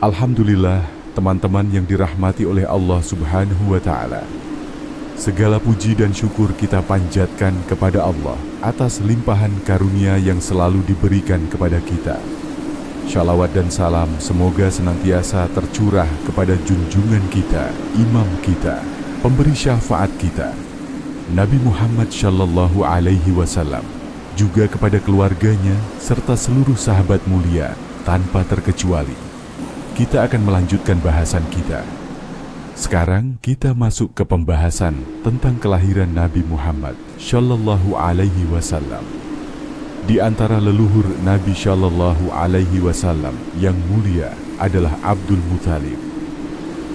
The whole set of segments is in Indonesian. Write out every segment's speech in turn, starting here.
Alhamdulillah, teman-teman yang dirahmati oleh Allah Subhanahu wa Ta'ala. Segala puji dan syukur kita panjatkan kepada Allah atas limpahan karunia yang selalu diberikan kepada kita. Shalawat dan salam semoga senantiasa tercurah kepada junjungan kita, imam kita, pemberi syafaat kita, Nabi Muhammad Shallallahu Alaihi Wasallam, juga kepada keluarganya serta seluruh sahabat mulia tanpa terkecuali. Kita akan melanjutkan bahasan kita. Sekarang kita masuk ke pembahasan tentang kelahiran Nabi Muhammad Shallallahu Alaihi Wasallam. Di antara leluhur Nabi Shallallahu Alaihi Wasallam yang mulia adalah Abdul Muthalib.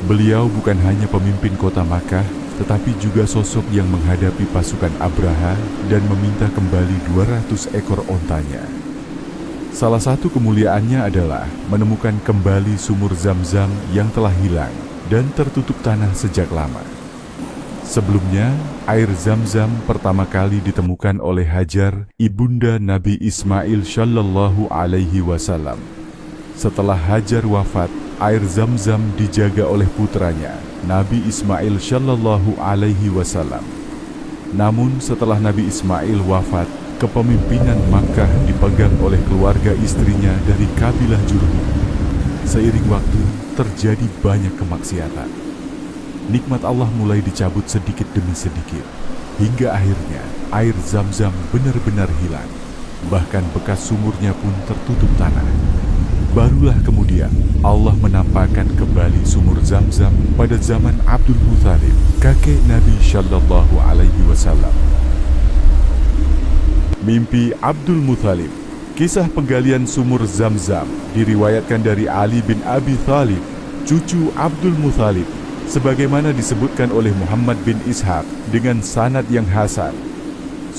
Beliau bukan hanya pemimpin kota Makkah, tetapi juga sosok yang menghadapi pasukan Abraha dan meminta kembali 200 ekor ontanya. Salah satu kemuliaannya adalah menemukan kembali sumur Zam-Zam yang telah hilang dan tertutup tanah sejak lama. Sebelumnya, air Zam-Zam pertama kali ditemukan oleh Hajar, ibunda Nabi Ismail Shallallahu Alaihi Wasallam. Setelah Hajar wafat, air Zam-Zam dijaga oleh putranya, Nabi Ismail Shallallahu Alaihi Wasallam. Namun setelah Nabi Ismail wafat, kepemimpinan Makkah dipegang oleh keluarga istrinya dari kabilah Jurhum. Seiring waktu, terjadi banyak kemaksiatan. Nikmat Allah mulai dicabut sedikit demi sedikit, hingga akhirnya air Zam-Zam benar-benar hilang. Bahkan bekas sumurnya pun tertutup tanah. Barulah kemudian Allah menampakkan kembali sumur Zam-Zam pada zaman Abdul Muthalib, kakek Nabi Shallallahu Alaihi Wasallam. Mimpi Abdul Muthalib. Kisah penggalian sumur Zam-Zam diriwayatkan dari Ali bin Abi Thalib, cucu Abdul Muthalib, sebagaimana disebutkan oleh Muhammad bin Ishaq dengan sanad yang hasan.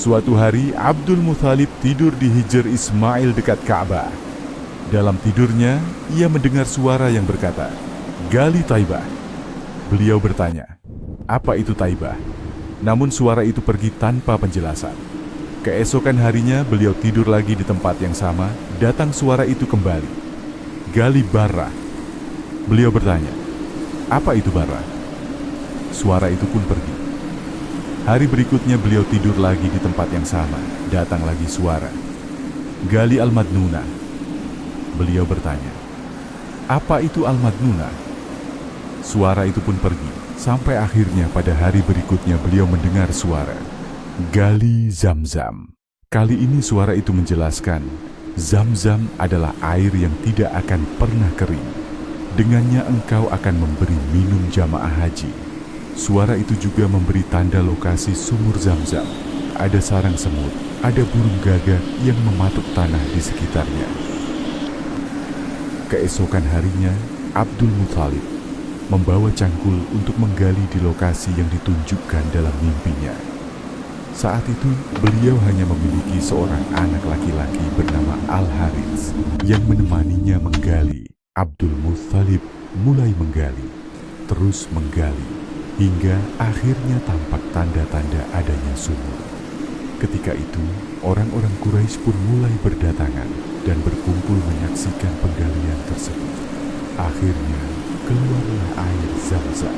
Suatu hari Abdul Muthalib tidur di Hijr Ismail dekat Ka'bah. Dalam tidurnya, ia mendengar suara yang berkata, "Gali Taibah." Beliau bertanya, "Apa itu Taibah?" Namun suara itu pergi tanpa penjelasan. Keesokan harinya beliau tidur lagi di tempat yang sama, datang suara itu kembali. "Gali Barrah." Beliau bertanya, "Apa itu Barrah?" Suara itu pun pergi. Hari berikutnya beliau tidur lagi di tempat yang sama, datang lagi suara, "Gali Al-Madnunah." Beliau bertanya, "Apa itu Al-Madnunah?" Suara itu pun pergi, sampai akhirnya pada hari berikutnya beliau mendengar suara, "Gali Zam-Zam." Kali ini suara itu menjelaskan, Zam-Zam adalah air yang tidak akan pernah kering. Dengannya engkau akan memberi minum jamaah haji. Suara itu juga memberi tanda lokasi sumur Zam-Zam. Ada sarang semut, ada burung gagak yang mematuk tanah di sekitarnya. Keesokan harinya, Abdul Muthalib membawa cangkul untuk menggali di lokasi yang ditunjukkan dalam mimpinya. Saat itu, beliau hanya memiliki seorang anak laki-laki bernama Al-Harits yang menemaninya menggali. Abdul Muthalib mulai menggali, terus menggali, hingga akhirnya tampak tanda-tanda adanya sumur. Ketika itu, orang-orang Quraisy pun mulai berdatangan dan berkumpul menyaksikan penggalian tersebut. Akhirnya, keluarlah air Zam-Zam.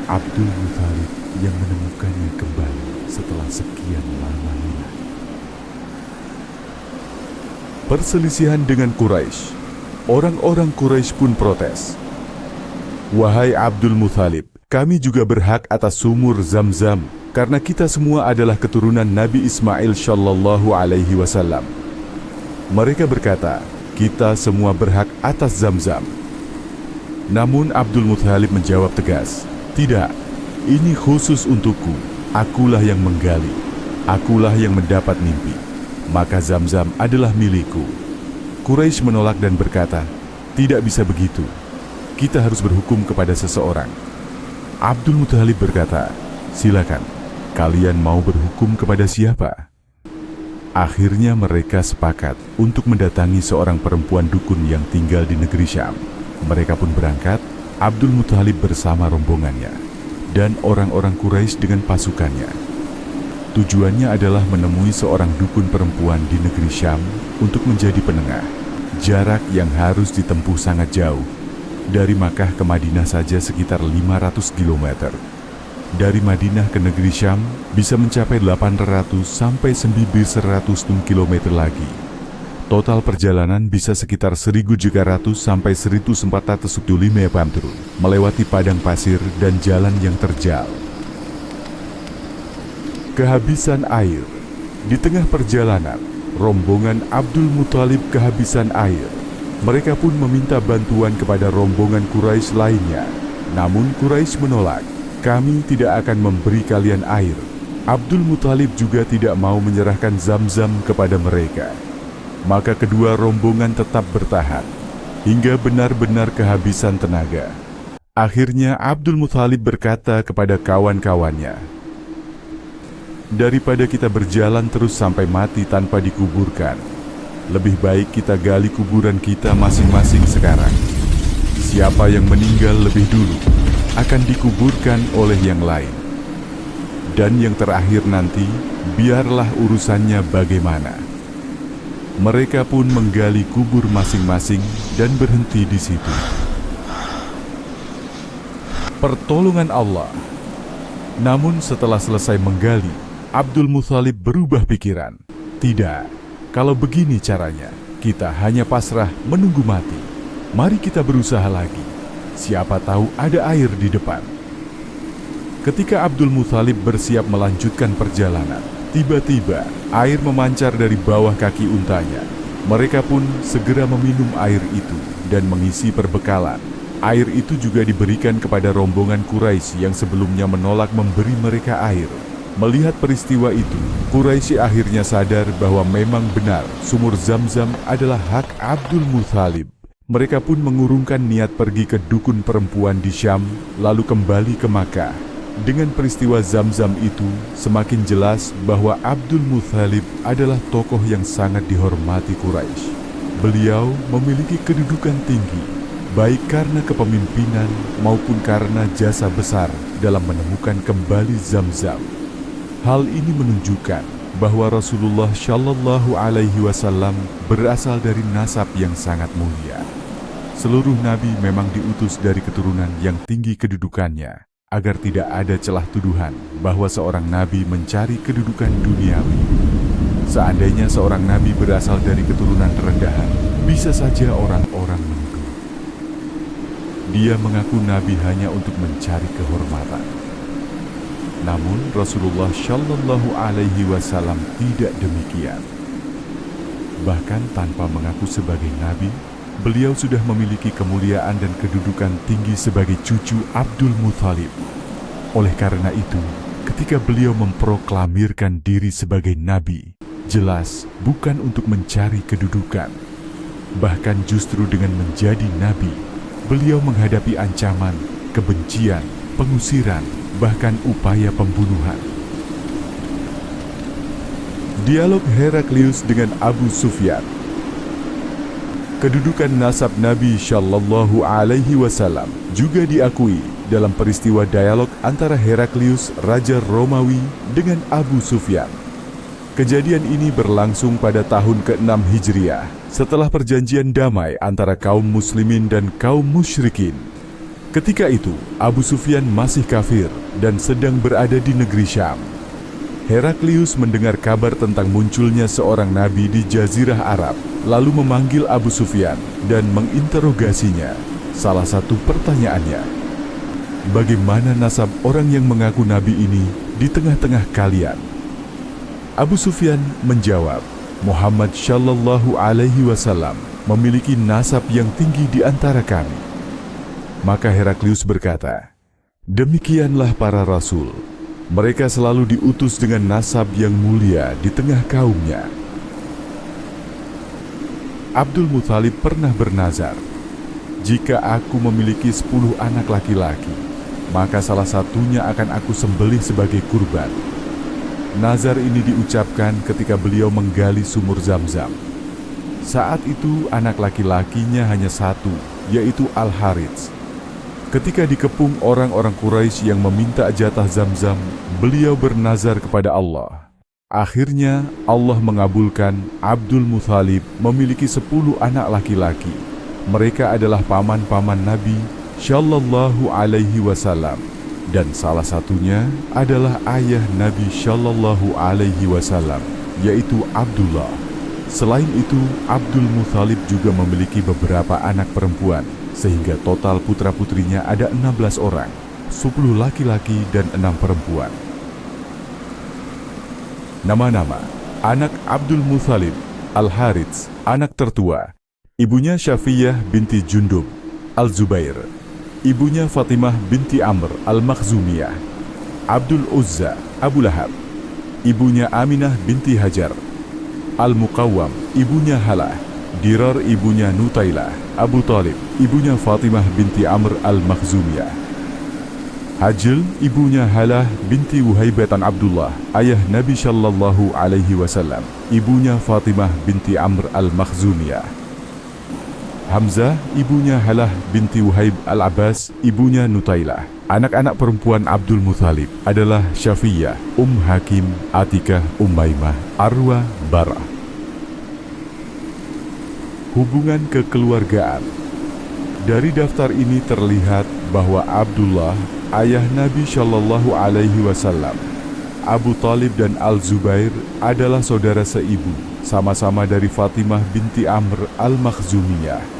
Abdul Muthalib yang menemukannya kembali setelah sekian lama hilang. Perselisihan dengan Quraisy. Orang-orang Quraisy pun protes. "Wahai Abdul Muthalib, kami juga berhak atas sumur Zam-Zam karena kita semua adalah keturunan Nabi Ismail Shallallahu Alaihi Wasallam." Mereka berkata, "Kita semua berhak atas Zam-Zam." Namun Abdul Muthalib menjawab tegas, "Tidak, ini khusus untukku. Akulah yang menggali. Akulah yang mendapat mimpi. Maka Zam-Zam adalah milikku." Quraisy menolak dan berkata, "Tidak bisa begitu. Kita harus berhukum kepada seseorang." Abdul Muthalib berkata, "Silakan, kalian mau berhukum kepada siapa?" Akhirnya mereka sepakat untuk mendatangi seorang perempuan dukun yang tinggal di negeri Syam. Mereka pun berangkat, Abdul Muthalib bersama rombongannya, dan orang-orang Quraisy dengan pasukannya. Tujuannya adalah menemui seorang dukun perempuan di negeri Syam untuk menjadi penengah. Jarak yang harus ditempuh sangat jauh. Dari Makkah ke Madinah saja sekitar 500 km. Dari Madinah ke negeri Syam bisa mencapai 800 sampai 900 km lagi. Total perjalanan bisa sekitar 1.300 sampai 1.400 km melewati padang pasir dan jalan yang terjal. Kehabisan air. Di tengah perjalanan, rombongan Abdul Muthalib kehabisan air. Mereka pun meminta bantuan kepada rombongan Quraisy lainnya. Namun Quraisy menolak, "Kami tidak akan memberi kalian air." Abdul Muthalib juga tidak mau menyerahkan Zam-Zam kepada mereka. Maka kedua rombongan tetap bertahan, hingga benar-benar kehabisan tenaga. Akhirnya Abdul Muthalib berkata kepada kawan-kawannya, "Daripada kita berjalan terus sampai mati tanpa dikuburkan, lebih baik kita gali kuburan kita masing-masing sekarang. Siapa yang meninggal lebih dulu akan dikuburkan oleh yang lain. Dan yang terakhir nanti, biarlah urusannya bagaimana." Mereka pun menggali kubur masing-masing dan berhenti di situ. Pertolongan Allah. Namun setelah selesai menggali, Abdul Muthalib berubah pikiran. "Tidak, kalau begini caranya, kita hanya pasrah menunggu mati. Mari kita berusaha lagi. Siapa tahu ada air di depan." Ketika Abdul Muthalib bersiap melanjutkan perjalanan, tiba-tiba air memancar dari bawah kaki untanya. Mereka pun segera meminum air itu dan mengisi perbekalan. Air itu juga diberikan kepada rombongan Quraisy yang sebelumnya menolak memberi mereka air. Melihat peristiwa itu, Quraisy akhirnya sadar bahwa memang benar sumur Zam-Zam adalah hak Abdul Muthalib. Mereka pun mengurungkan niat pergi ke dukun perempuan di Syam, lalu kembali ke Makkah. Dengan peristiwa Zam-Zam itu, semakin jelas bahwa Abdul Muthalib adalah tokoh yang sangat dihormati Quraisy. Beliau memiliki kedudukan tinggi, baik karena kepemimpinan maupun karena jasa besar dalam menemukan kembali Zam-Zam. Hal ini menunjukkan bahwa Rasulullah Shallallahu Alaihi Wasallam berasal dari nasab yang sangat mulia. Seluruh nabi memang diutus dari keturunan yang tinggi kedudukannya, agar tidak ada celah tuduhan bahwa seorang nabi mencari kedudukan duniawi. Seandainya seorang nabi berasal dari keturunan rendahan, bisa saja orang-orang menuduh dia mengaku nabi hanya untuk mencari kehormatan. Namun Rasulullah Shallallahu Alaihi Wasallam tidak demikian. Bahkan tanpa mengaku sebagai nabi, beliau sudah memiliki kemuliaan dan kedudukan tinggi sebagai cucu Abdul Muthalib. Oleh karena itu, ketika beliau memproklamirkan diri sebagai nabi, jelas bukan untuk mencari kedudukan. Bahkan justru dengan menjadi nabi, beliau menghadapi ancaman, kebencian, pengusiran, bahkan upaya pembunuhan. Dialog Heraklius dengan Abu Sufyan. Kedudukan nasab Nabi Shallallahu Alaihi Wasallam juga diakui dalam peristiwa dialog antara Heraklius, Raja Romawi, dengan Abu Sufyan. Kejadian ini berlangsung pada tahun ke-6 Hijriah, setelah perjanjian damai antara kaum muslimin dan kaum musyrikin. Ketika itu, Abu Sufyan masih kafir dan sedang berada di negeri Syam. Heraklius mendengar kabar tentang munculnya seorang nabi di Jazirah Arab, lalu memanggil Abu Sufyan dan menginterogasinya. Salah satu pertanyaannya, "Bagaimana nasab orang yang mengaku nabi ini di tengah-tengah kalian?" Abu Sufyan menjawab, "Muhammad Shallallahu Alaihi Wasallam memiliki nasab yang tinggi di antara kami." Maka Heraklius berkata, "Demikianlah para rasul. Mereka selalu diutus dengan nasab yang mulia di tengah kaumnya." Abdul Muthalib pernah bernazar, "Jika aku memiliki 10 anak laki-laki, maka salah satunya akan aku sembelih sebagai kurban." Nazar ini diucapkan ketika beliau menggali sumur Zam-Zam. Saat itu anak laki-lakinya hanya satu, yaitu Al-Harits. Ketika dikepung orang-orang Quraisy yang meminta jatah Zam-Zam, beliau bernazar kepada Allah. Akhirnya Allah mengabulkan Abdul Muthalib memiliki 10 anak laki-laki. Mereka adalah paman-paman Nabi Shallallahu Alaihi Wasallam, dan salah satunya adalah ayah Nabi Shallallahu Alaihi Wasallam, yaitu Abdullah. Selain itu, Abdul Muthalib juga memiliki beberapa anak perempuan, sehingga total putra-putrinya ada 16 orang, 10 laki-laki dan 6 perempuan. Nama-nama: anak Abdul Muthalib, Al-Harits, anak tertua. Ibunya Syafiyah binti Jundub Al-Zubair. Ibunya Fatimah binti Amr Al-Makhzumiyah. Abdul Uzza, Abu Lahab. Ibunya Aminah binti Hajar Al-Muqawwam. Ibunya Halah. Dirar ibunya Nutailah, Abu Talib. Ibunya Fatimah binti Amr Al-Makhzumiyah. Hajil ibunya Halah binti Wuhaibatan Abdullah, ayah Nabi Shallallahu Alaihi Wasallam. Ibunya Fatimah binti Amr Al-Makhzumiyah. Hamzah ibunya Halah binti Wuhaib Al-Abbas. Ibunya Nutailah. Anak-anak perempuan Abdul Muthalib adalah Syafiyah, Hakim, Atikah, Umaymah, Arwa, Barah. Hubungan kekeluargaan. Dari daftar ini terlihat bahwa Abdullah, ayah Nabi Shallallahu Alaihi Wasallam, Abu Talib dan Al-Zubair adalah saudara seibu, sama-sama dari Fatimah binti Amr Al-Makhzumiyah.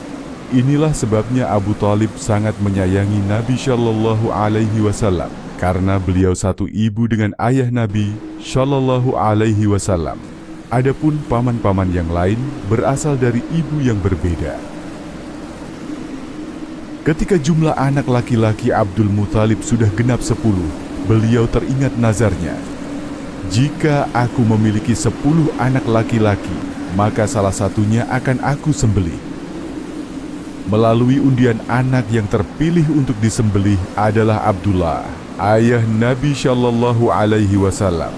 Inilah sebabnya Abu Talib sangat menyayangi Nabi Shallallahu Alaihi Wasallam, karena beliau satu ibu dengan ayah Nabi Shallallahu Alaihi Wasallam. Adapun paman-paman yang lain berasal dari ibu yang berbeda. Ketika jumlah anak laki-laki Abdul Muthalib sudah genap 10, beliau teringat nazarnya. Jika aku memiliki 10 anak laki-laki, maka salah satunya akan aku sembelih. Melalui undian, anak yang terpilih untuk disembelih adalah Abdullah, ayah Nabi Shallallahu Alaihi Wasallam.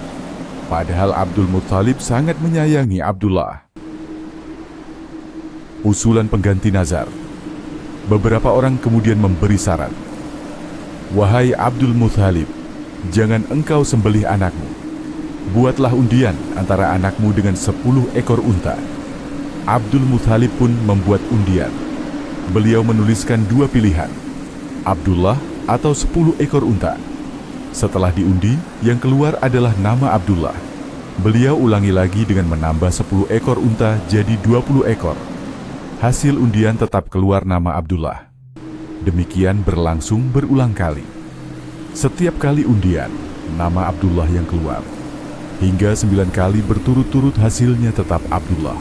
Padahal Abdul Muthalib sangat menyayangi Abdullah. Usulan pengganti nazar. Beberapa orang kemudian memberi saran. Wahai Abdul Muthalib, jangan engkau sembelih anakmu. Buatlah undian antara anakmu dengan 10 ekor unta. Abdul Muthalib pun membuat undian. Beliau menuliskan 2 pilihan, Abdullah atau 10 ekor unta. Setelah diundi, yang keluar adalah nama Abdullah. Beliau ulangi lagi dengan menambah 10 ekor unta jadi 20 ekor. Hasil undian tetap keluar nama Abdullah. Demikian berlangsung berulang kali. Setiap kali undian, nama Abdullah yang keluar. Hingga 9 kali berturut-turut hasilnya tetap Abdullah.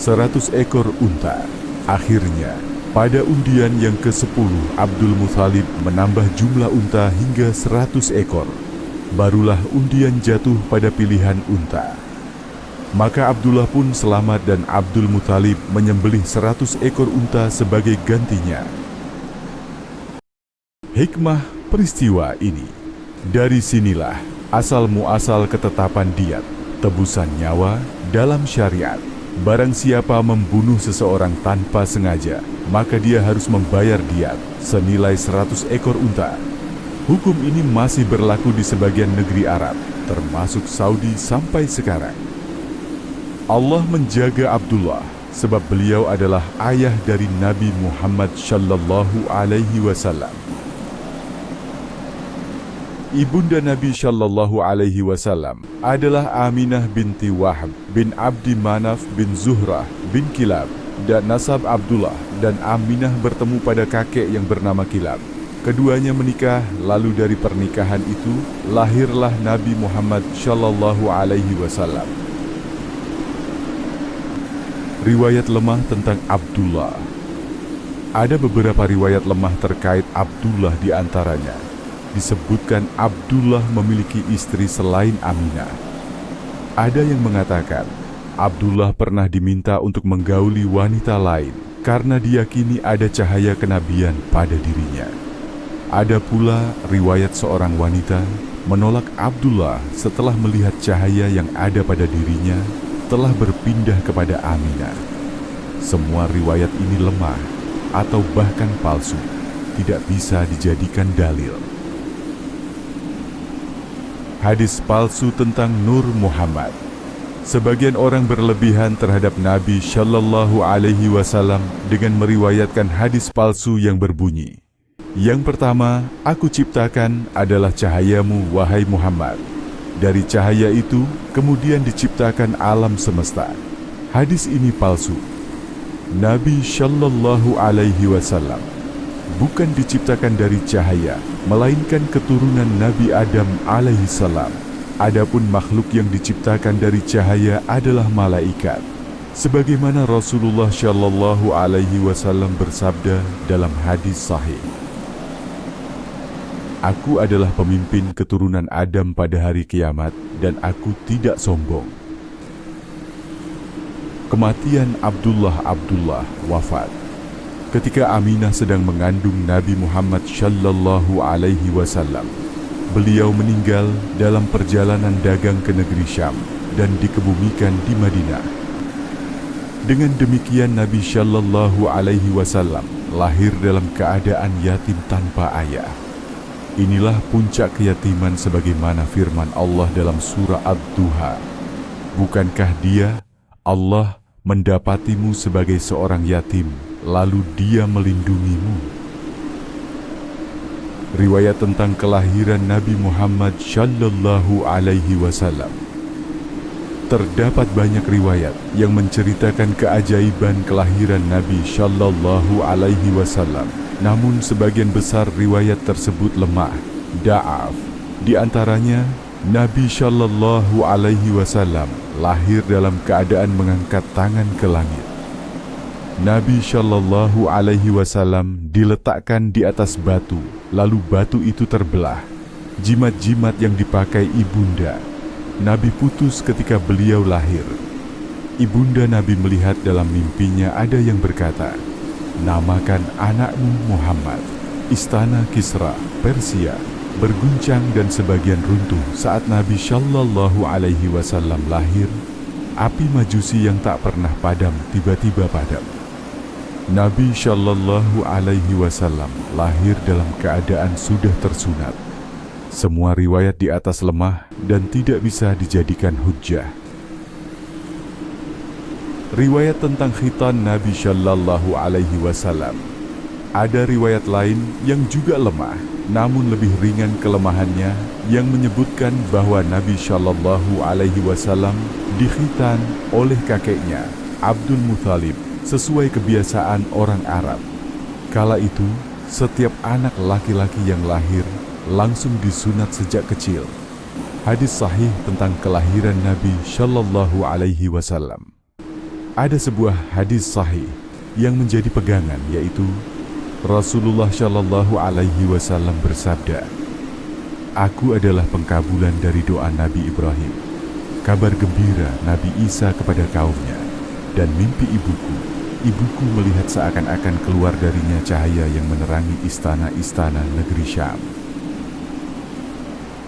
100 ekor unta. Akhirnya, pada undian yang ke-10, Abdul Muthalib menambah jumlah unta hingga 100 ekor. Barulah undian jatuh pada pilihan unta. Maka Abdullah pun selamat dan Abdul Muthalib menyembelih 100 ekor unta sebagai gantinya. Hikmah peristiwa ini. Dari sinilah asal-muasal ketetapan diat, tebusan nyawa dalam syariat. Barang siapa membunuh seseorang tanpa sengaja, maka dia harus membayar diat senilai 100 ekor unta. Hukum ini masih berlaku di sebagian negeri Arab, termasuk Saudi sampai sekarang. Allah menjaga Abdullah, sebab beliau adalah ayah dari Nabi Muhammad Shallallahu Alaihi Wasallam. Ibunda Nabi Shallallahu Alaihi Wasallam adalah Aminah binti Wahab bin Abdi Manaf bin Zuhrah bin Kilab, dan nasab Abdullah dan Aminah bertemu pada kakek yang bernama Kilab. Keduanya menikah, lalu dari pernikahan itu lahirlah Nabi Muhammad Shallallahu Alaihi Wasallam. Riwayat lemah tentang Abdullah. Ada beberapa riwayat lemah terkait Abdullah, di antaranya disebutkan Abdullah memiliki istri selain Aminah. Ada yang mengatakan Abdullah pernah diminta untuk menggauli wanita lain karena diyakini ada cahaya kenabian pada dirinya. Ada pula riwayat seorang wanita menolak Abdullah setelah melihat cahaya yang ada pada dirinya telah berpindah kepada Aminah. Semua riwayat ini lemah atau bahkan palsu, tidak bisa dijadikan dalil. Hadis palsu tentang Nur Muhammad. Sebagian orang berlebihan terhadap Nabi Shallallahu Alaihi Wasallam dengan meriwayatkan hadis palsu yang berbunyi, yang pertama, aku ciptakan adalah cahayamu, wahai Muhammad. Dari cahaya itu, kemudian diciptakan alam semesta. Hadis ini palsu. Nabi Shallallahu Alaihi Wasallam bukan diciptakan dari cahaya, melainkan keturunan Nabi Adam alaihi salam. Adapun makhluk yang diciptakan dari cahaya adalah malaikat. Sebagaimana Rasulullah Shallallahu Alaihi Wasallam bersabda dalam hadis sahih, aku adalah pemimpin keturunan Adam pada hari kiamat dan aku tidak sombong. Kematian Abdullah wafat. Ketika Aminah sedang mengandung Nabi Muhammad Shallallahu Alaihi Wasallam, beliau meninggal dalam perjalanan dagang ke negeri Syam dan dikebumikan di Madinah. Dengan demikian Nabi Shallallahu Alaihi Wasallam lahir dalam keadaan yatim tanpa ayah. Inilah puncak keyatiman sebagaimana firman Allah dalam surah Ad-Duha. Bukankah Dia, Allah, mendapatimu sebagai seorang yatim, lalu Dia melindungimu? Riwayat tentang kelahiran Nabi Muhammad Shallallahu Alaihi Wasallam. Terdapat banyak riwayat yang menceritakan keajaiban kelahiran Nabi Shallallahu Alaihi Wasallam. Namun sebagian besar riwayat tersebut lemah, da'af. Di antaranya, Nabi Shallallahu Alaihi Wasallam lahir dalam keadaan mengangkat tangan ke langit. Nabi Shallallahu Alaihi Wasallam diletakkan di atas batu, lalu batu itu terbelah. Jimat-jimat yang dipakai ibunda Nabi putus ketika beliau lahir. Ibunda Nabi melihat dalam mimpinya ada yang berkata, namakan anakmu Muhammad. Istana Kisra, Persia, berguncang dan sebagian runtuh saat Nabi Shallallahu Alaihi Wasallam lahir. Api majusi yang tak pernah padam tiba-tiba padam. Nabi Shallallahu Alaihi Wasallam lahir dalam keadaan sudah tersunat. Semua riwayat di atas lemah dan tidak bisa dijadikan hujjah. Riwayat tentang khitan Nabi Shallallahu Alaihi Wasallam. Ada riwayat lain yang juga lemah, namun lebih ringan kelemahannya, yang menyebutkan bahwa Nabi Shallallahu Alaihi Wasallam dikhitan oleh kakeknya Abdul Muthalib sesuai kebiasaan orang Arab. Kala itu, setiap anak laki-laki yang lahir langsung disunat sejak kecil. Hadis sahih tentang kelahiran Nabi Shallallahu Alaihi Wasallam. Ada sebuah hadis sahih yang menjadi pegangan, yaitu Rasulullah Shallallahu Alaihi Wasallam bersabda, aku adalah pengkabulan dari doa Nabi Ibrahim, kabar gembira Nabi Isa kepada kaumnya, dan mimpi ibuku melihat seakan-akan keluar darinya cahaya yang menerangi istana-istana negeri Syam.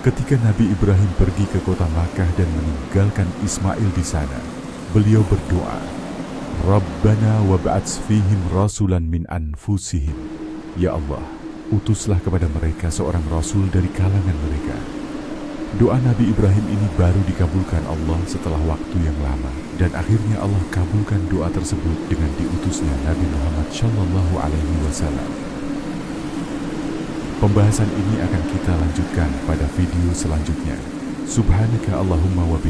Ketika Nabi Ibrahim pergi ke kota Makkah dan meninggalkan Ismail di sana, beliau berdoa, Rabbana wab'ats fihim rasulan min anfusihim. Ya Allah, utuslah kepada mereka seorang rasul dari kalangan mereka. Doa Nabi Ibrahim ini baru dikabulkan Allah setelah waktu yang lama, dan akhirnya Allah kabulkan doa tersebut dengan diutusnya Nabi Muhammad Shallallahu Alaihi Wasallam. Pembahasan ini akan kita lanjutkan pada video selanjutnya. Subhanaka Allahumma wa